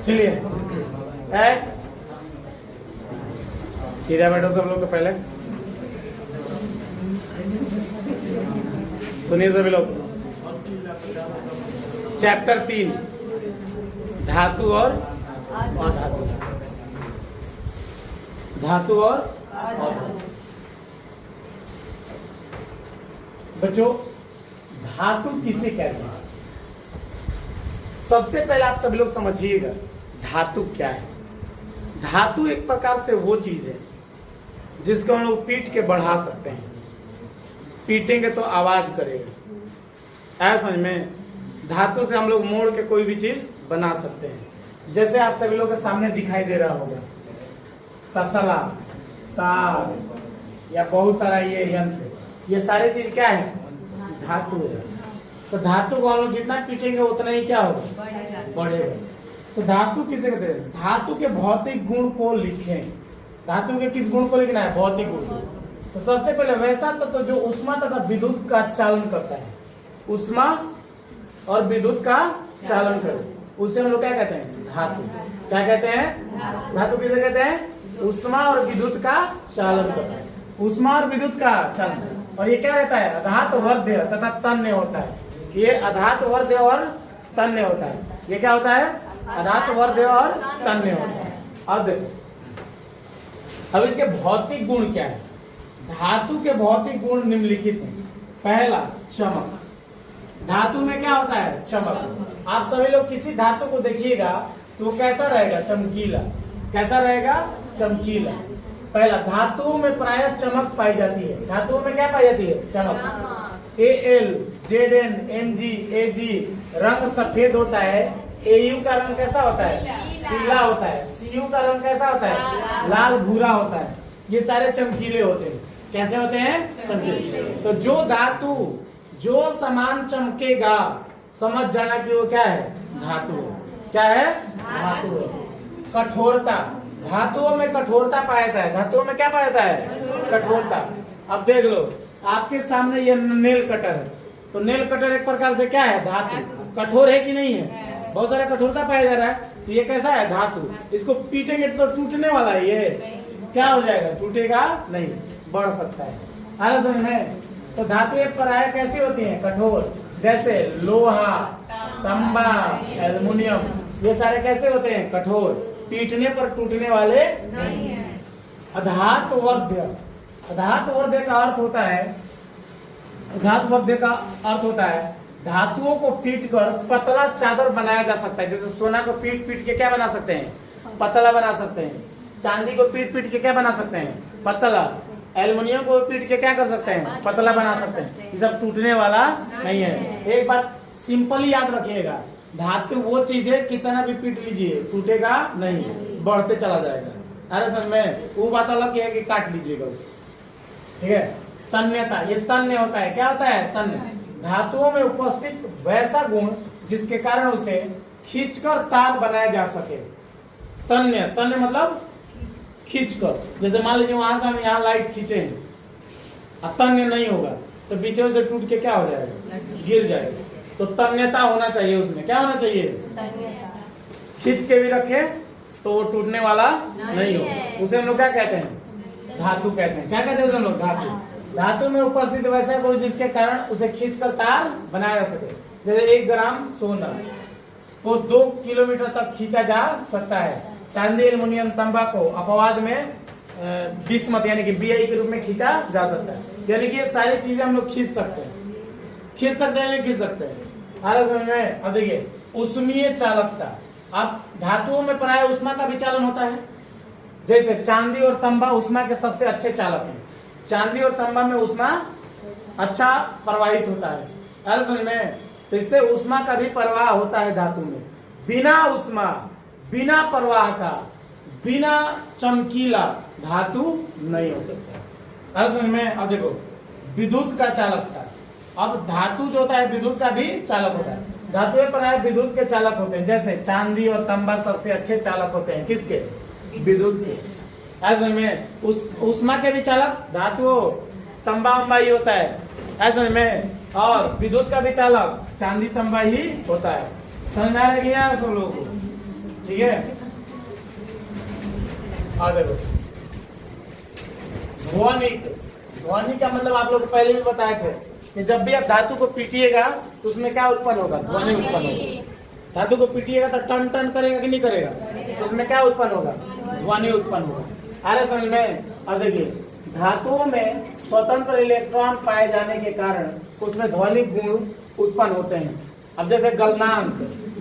चलिए सीधा बैठो सब लोग। तो पहले सुनिए सभी लोग, चैप्टर 3 धातु और अधातु। धातु और अधातु। बच्चों, धातु किसे कहते हैं? सबसे पहले आप सभी लोग समझिएगा धातु क्या है। धातु एक प्रकार से वो चीज है जिसको हम लोग पीट के बढ़ा सकते हैं। पीटेंगे तो आवाज करेगा। ऐसा समझ में, धातु से हम लोग मोड़ के कोई भी चीज बना सकते हैं। जैसे आप सभी लोग के सामने दिखाई दे रहा होगा तसला, तार या बहुत सारा ये यंत्र, ये सारे चीज क्या है? धातु है। तो धातु को हम लोग जितना पीटेंगे उतना ही क्या होगा? बढ़ेगा। तो धातु किसे कहते हैं? धातु के भौतिक गुण को लिखें। धातु के किस गुण को लिखना है? भौतिक गुण। तो सबसे पहले वैसा तो जो उष्मा तथा विद्युत का चालन करता है, उष्मा और विद्युत का चालन करे, उसे हम लोग क्या कहते हैं? धातु। क्या कहते हैं? धातु किसे कहते हैं? उष्मा और विद्युत का चालन करता है। उष्मा और विद्युत का चालन। और ये क्या रहता है? अधात वर्ध्य तथा तन्य होता है। ये अधात वर्ध्य और तन्य होता है। ये क्या होता है? अधात वर्ध्य और तन्य होता है। अब देखो, अब इसके भौतिक गुण क्या है? धातु के भौतिक गुण निम्नलिखित हैं। पहला, चमक। धातु में क्या होता है? चमक। आप सभी लोग किसी धातु को देखिएगा तो कैसा रहेगा? चमकीला। कैसा रहेगा? चमकीला। पहला, धातुओं में प्रायः चमक पाई जाती है। धातुओं में क्या पाई जाती है? चमक। Al, Zn, Mg, Ag रंग सफेद होता है। Au का रंग कैसा होता है? पीला होता है। Cu का रंग कैसा होता है? लाल भूरा होता है। ये सारे चमकीले होते हैं। कैसे होते हैं? चमकीले। तो जो धातु जो समान चमकेगा, समझ जाना कि वो क्या है? धातु है। क्या है? धातु है। कठोरता, धातुओं में कठोरता पाया जाता है। धातुओं में क्या पाया जाता है? कठोरता। अब देख लो, आपके सामने ये नेल कटर है, तो नेल कटर एक प्रकार से क्या है? धातु। कठोर है कि नहीं है? बहुत सारा कठोरता पाया जा रहा है। तो ये कैसा है? धातु। इसको पीटेंगे तो टूटने वाला है। ये क्या हो जाएगा? टूटेगा नहीं, बढ़ सकता है। आ रहा समझ में? तो धातुएं प्रायः कैसी होती हैं? कठोर। जैसे लोहा, तांबा, एल्युमिनियम, ये सारे कैसे होते हैं? कठोर। पीटने पर टूटने वाले नहीं है। अधात वर्ध्य। अधात वर्ध्य का अर्थ होता है, अधात वर्ध्य का अर्थ होता है धातुओं को पीट कर पतला चादर बनाया जा सकता है। जैसे सोना को पीट पीट के क्या बना सकते हैं? पतला बना सकते हैं। चांदी को पीट पीट के क्या बना सकते हैं? पतला। एल्युमिनियम को पीट के क्या कर सकते हैं? पतला बना सकते हैं। ये सब टूटने वाला नहीं है। एक बात सिंपल ही याद रखिएगा, धातु वो चीज है कितना भी पीट लीजिए टूटेगा नहीं, बढ़ते चला जाएगा। अरे समझ में? वो बात अलग है कि काट लीजिएगा उसको। ठीक है? तन्यता, ये तन्य होता है। क्या होता है? तन्य। धातुओं में उपस्थित वैसा गुण जिसके कारण उसे खींचकर तार बनाया जा सके। तन्य, तन्य मतलब खींचकर। जैसे मान लीजिए वहां से हम यहाँ लाइट खींचे हैं, अब तन्य नहीं होगा तो बीचों से टूट के क्या हो जाएगा? गिर जाएगा। तो तन्यता होना चाहिए उसमें। क्या होना चाहिए? खींच के भी रखे तो वो टूटने वाला नहीं होगा। उसे हम लोग क्या कहते हैं? धातु कहते हैं। क्या कहते हैं उसे हम लोग? धातु। धातु में उपस्थित वैसा गुण जिसके कारण उसे खींचकर तार बनाया जा सके। जैसे 1 ग्राम सोना को 2 किलोमीटर तक खींचा जा सकता है। चांदी, एल्युमिनियम, तांबा को अपवाद में बिस्मत यानी कि BI के रूप में खींचा जा सकता है। यानी कि ये सारी चीजें हम लोग खींच सकते हैं। खींच सकते हैं, नहीं खींच सकते हैं? आगे समझ में? अब देखिए, उष्मीय चालकता। अब धातुओं में प्राय उष्मा का भी चालन होता है। जैसे चांदी और तांबा उष्मा के सबसे अच्छे चालक हैं। चांदी और तांबा में उष्मा अच्छा प्रवाहित होता है। आगे समझ में? तो इससे उष्मा का भी प्रवाह होता है धातु में। बिना उष्मा, बिना प्रवाह का, बिना चमकीला धातु नहीं हो सकता। आगे समझ में? अब देखो, विद्युत का चालकता। अब धातु जो होता है विद्युत का भी चालक होता है। धातुएं प्राय विद्युत के चालक होते हैं। जैसे चांदी और तांबा सबसे अच्छे चालक होते हैं। किसके? विद्युत के। ऐसे में उष्मा के भी चालक धातु तांबा ही होता है। ऐसे में और विद्युत का भी चालक चांदी तांबा ही होता है। समझ में आ रहा है कि यार सब लोगों को? ठीक है, आ देखो ध्वनिक। ध्वनिक का मतलब आप लोग पहले भी बताए थे कि जब भी आप धातु को पीटिएगा तो उसमें क्या उत्पन्न होगा? ध्वनि उत्पन्न होगा। धातु को पीटिएगा तो टन टन करेगा कि नहीं करेगा? तो उसमें क्या उत्पन्न होगा? ध्वनि उत्पन्न होगा। आ रहा समझ में? अब देखिए धातुओं में स्वतंत्र इलेक्ट्रॉन पाए जाने के कारण उसमें ध्वनिक गुण उत्पन्न होते हैं। अब जैसे गलनांक,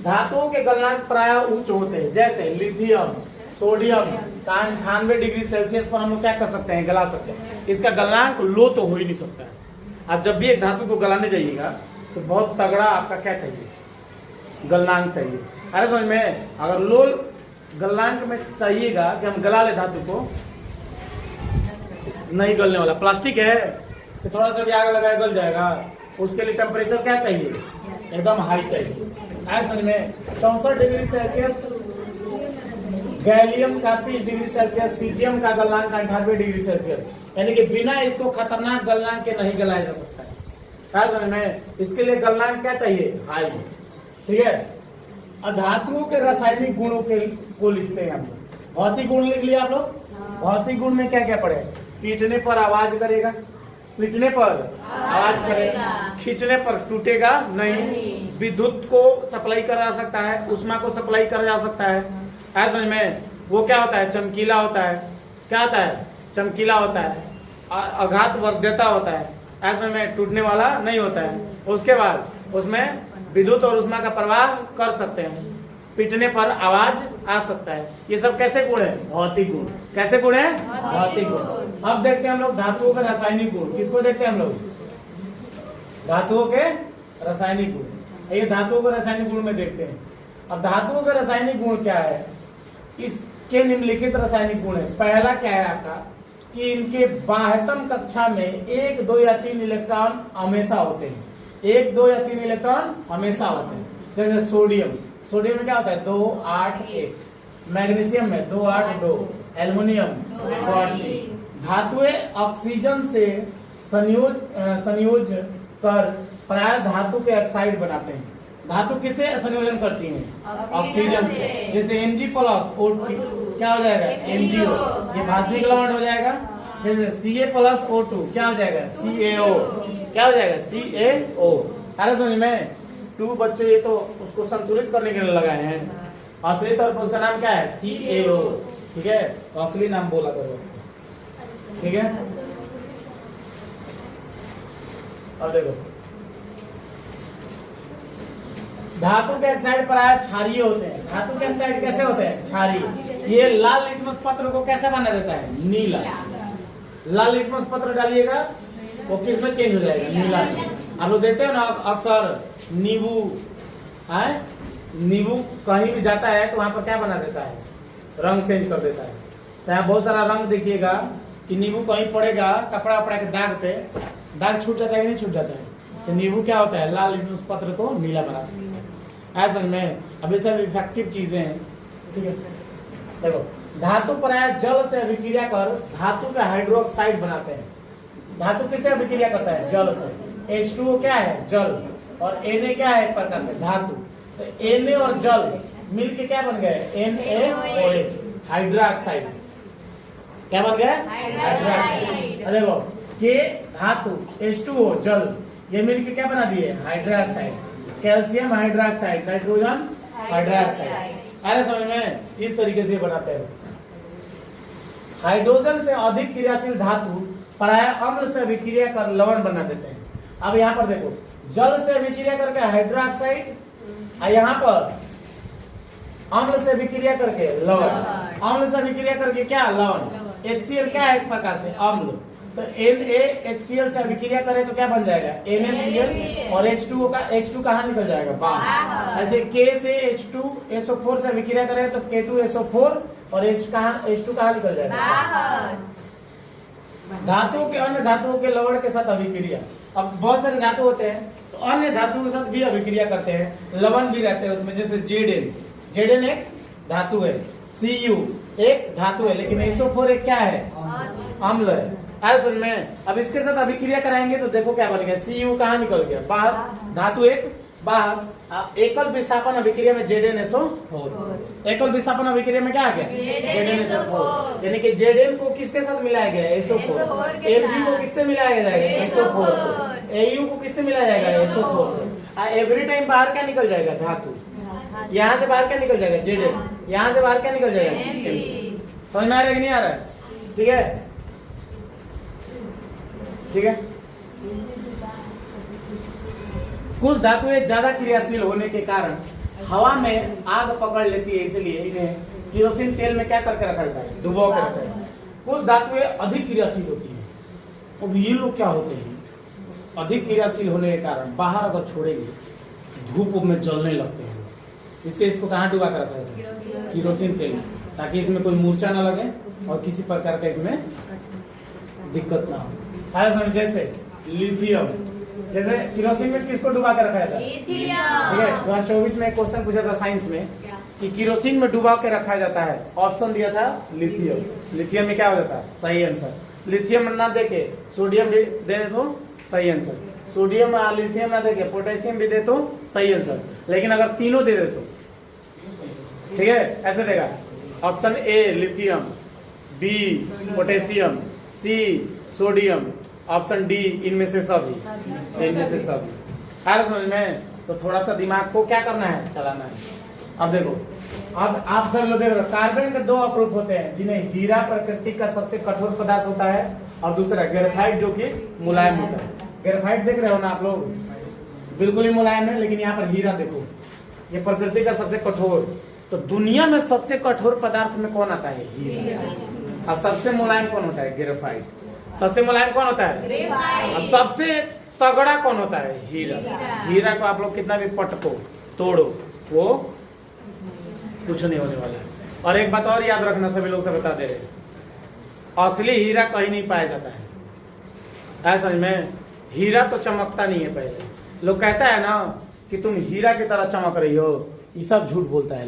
धातुओं के गलनांक प्राय उच्च होते हैं, जैसे लिथियम, सोडियम 98 डिग्री सेल्सियस पर हम लोग क्या कर सकते हैं? गला सकते हैं। इसका गलनांक लो तो हो ही नहीं सकता है। आप जब भी एक धातु को गलाने जाइएगा तो बहुत तगड़ा आपका क्या चाहिए? गलनांक चाहिए। अरे समझ में? अगर लो गलनांक में चाहिएगा कि हम गला ले धातु को, नहीं गलने वाला। प्लास्टिक है कि थोड़ा सा भी आग लगाए गल जाएगा। उसके लिए टेम्परेचर क्या चाहिए? एकदम हाई चाहिए। आए समझ में? 64 डिग्री सेल्सियस गैलियम का, 30 डिग्री सेल्सियस सीजियम का गलनांक 98 डिग्री सेल्सियस, यानी कि बिना इसको खतरनाक गलनांक के नहीं गलाया जा सकता है। क्या समझ में? इसके लिए गलनांक क्या चाहिए? हाई। ठीक है, अब धातुओं के रासायनिक गुणों को लिखते हैं हम लोग। भौतिक गुण लिख लिया आप लोग। भौतिक गुण में क्या क्या पड़े? पीटने पर आवाज करेगा, पीटने पर आवाज करेगा, खींचने पर टूटेगा नहीं, विद्युत को सप्लाई करा सकता है, उष्मा को सप्लाई करा जा सकता है। समझ में? वो क्या होता है? चमकीला होता है। क्या होता है? चमकीला होता है। आघात वर्ध्यता होता है। ऐसे में टूटने वाला नहीं होता है। उसके बाद उसमें विद्युत और उष्मा का प्रवाह कर सकते हैं, पीटने पर आवाज आ सकता है। ये सब कैसे गुण है? भौतिक गुण। कैसे गुण है? भौतिक गुण। अब देखते हैं हम लोग धातुओं के रासायनिक गुण। किसको देखते हैं हम लोग? धातुओं के रासायनिक गुण। ये धातुओं के रासायनिक गुण में देखते हैं। अब धातुओं के रासायनिक गुण क्या है? इसके निम्नलिखित रासायनिक गुण है। पहला क्या है आपका कि इनके बाह्यतम कक्षा में 1, 2 या 3 इलेक्ट्रॉन हमेशा होते हैं। 1, 2 या 3 इलेक्ट्रॉन हमेशा होते हैं। जैसे सोडियम, सोडियम में क्या होता है? 2, 8, 1। मैग्नीशियम में 2, 8, 2। एल्युमिनियम 2, 8, 3। धातुएं ऑक्सीजन से संयोज कर प्राय धातु के ऑक्साइड बनाते हैं। धातु किसे संयोजन करती है? ऑक्सीजन से। जैसे Mg+O2 क्या हो जाएगा? MgO, ये भास्मिक लवण हो जाएगा। जैसे Ca+O2 क्या हो जाएगा? CaO, क्या हो जाएगा? CaO। अरे समझ में? 2 बच्चे ये तो उसको संतुलित करने के लिए लगाए हैं। असली तौर पर उसका नाम क्या है? CaO। ठीक है, तो असली नाम बोला करो। ठीक है, अब देखो धातु के ऑक्साइड प्राय क्षारीय होते हैं। धातु के ऑक्साइड कैसे होते हैं? क्षारीय। ये लाल लिटमस पत्र को कैसे बना देता है? नीला। लाल लिटमस पत्र डालिएगा वो किस में चेंज हो जाएगा? नीला में। आप लोग देखते हो ना अक्सर नींबू है, नींबू कहीं भी जाता है तो वहां पर क्या बना देता है? रंग चेंज कर देता है। चाहे बहुत सारा रंग देखिएगा कि नींबू कहीं पड़ेगा कपड़ा वपड़ा के दाग पे, दाग छूट जाता है कि नहीं छूट जाता है? तो नींबू क्या होता है? लाल लिटमस पत्र को नीला बना सकता है। ऐसा में अब ये सब इफेक्टिव चीजें हैं। ठीक है, देखो धातु प्राय जल से अभिक्रिया कर धातु का हाइड्रोक्साइड बनाते हैं। धातु किससे अभिक्रिया करता है? जल से। H2O क्या है? जल। और Na क्या है? एक प्रकार से धातु। तो Na और जल मिलके क्या बन गए? NaOH, hydroxide. क्या बन गया? हाइड्रोक्साइड। देखो के धातु, H2O जल, ये मिलके क्या बना दिए? Hydroxide. Calcium hydroxide, nitrogen hydroxide. अरे समझ में? इस तरीके से बनाते हैं। हाइड्रोजन से अधिक क्रियाशील धातु प्राय अम्ल से अभिक्रिया कर लवण बना देते हैं। अब यहाँ पर देखो जल से अभिक्रिया करके हाइड्रोक्साइड, और यहाँ पर अम्ल से अभिक्रिया करके लवण, अम्ल से अभिक्रिया करके क्या? लवण। HCl क्या है? एक प्रकार से अम्ल। तो NaHCl से अभिक्रिया करे तो क्या बन जाएगा? NaCl। और H2O का H2 कहाँ निकल जाएगा? बाहर। ऐसे K से H2SO4 से अभिक्रिया करे तो K2SO4 और H2 कहाँ निकल जाएगा? धातुओं के अन्य धातुओं के लवण के साथ अभिक्रिया। अब बहुत सारे धातु होते हैं तो अन्य धातुओं के साथ भी अभिक्रिया करते हैं, लवण भी रहते हैं उसमें। जैसे Zn एक धातु है, Cu एक धातु है, लेकिन SO4 एक क्या है? अम्ल है। आया समझ में। अब इसके साथ अभिक्रिया कराएंगे तो देखो क्या बनेगा, Cu कहाँ निकल गया, बाहर, धातु एक बाहर। एकल विस्थापन अभिक्रिया में Zn-SO4, एकल विस्थापन अभिक्रिया में क्या आ गया, Zn-SO4, यानी कि Zn को किसके साथ मिलाया गया, SO4, Mg को किससे मिलाया जाएगा, SO4 को, Au को किससे मिलाया जाएगा, SO4 से। एवरी टाइम बाहर क्या निकल जाएगा, धातु, यहाँ से बाहर क्या निकल जाएगा, Zn, यहाँ से बाहर क्या निकल जाएगा, समझ में आ रहा है कि नहीं आ रहा है, ठीक है, ठीक है। कुछ धातुएं ज्यादा क्रियाशील होने के कारण हवा में आग पकड़ लेती है, इसलिए इन्हें केरोसिन तेल में क्या करके रखा जाता है, डुबो के रखा जाता है। कुछ धातुएं अधिक क्रियाशील होती हैं, अब ये लोग क्या होते हैं, अधिक क्रियाशील होने के कारण बाहर अगर छोड़ेंगे धूप में जलने लगते हैं, इससे इसको कहाँ डुबा कर रखा जाता है, केरोसिन तेल में, ताकि इसमें कोई मूर्छा ना लगे और किसी प्रकार का इसमें दिक्कत ना हो। जैसे लिथियम, जैसे केरोसिन में किसको डुबा के रखा जाता है, ठीक है। 2024 में एक क्वेश्चन पूछा था साइंस में कि केरोसिन में डुबा के रखा जाता है, ऑप्शन दिया था लिथियम, लिथियम में क्या हो जाता है, सही आंसर। लिथियम ना देके सोडियम भी दे दे तो सही आंसर, सोडियम लिथियम ना देके पोटेशियम भी दे तो सही आंसर, लेकिन अगर तीनों दे दे तो, ठीक है, ऐसे देगा, option A lithium, B potassium, C sodium, option D इनमें से सभी, इनमें से सभी। आ समझ में, तो थोड़ा सा दिमाग को क्या करना है, चलाना है। अब देखो, अब आप सब लोग देख रहे हो, कार्बन के दो अप्रूप होते हैं, जिन्हें हीरा प्रकृति का सबसे कठोर पदार्थ होता है, और दूसरा ग्रेफाइट जो कि मुलायम होता है। ग्रेफाइट देख रहे हो ना आप लोग, बिल्कुल ही मुलायम है, लेकिन यहाँ पर हीरा देखो, ये प्रकृति का सबसे कठोर। तो दुनिया में सबसे कठोर पदार्थ में कौन आता है, हीरा। और सबसे मुलायम कौन होता है, ग्रेफाइट। सबसे मुलायम कौन होता है, और सबसे तगड़ा कौन होता है, हीरा। हीरा को आप लोग कितना भी पटको तोड़ो, वो कुछ नहीं होने वाला है। और एक बात और याद रखना, सभी लोग से बता दे रहे, असली हीरा कहीं नहीं पाया जाता है, ऐसा में हीरा तो चमकता नहीं है। पहले लोग कहता है ना कि तुम हीरा की तरह चमक रही हो, ये सब झूठ बोलता है।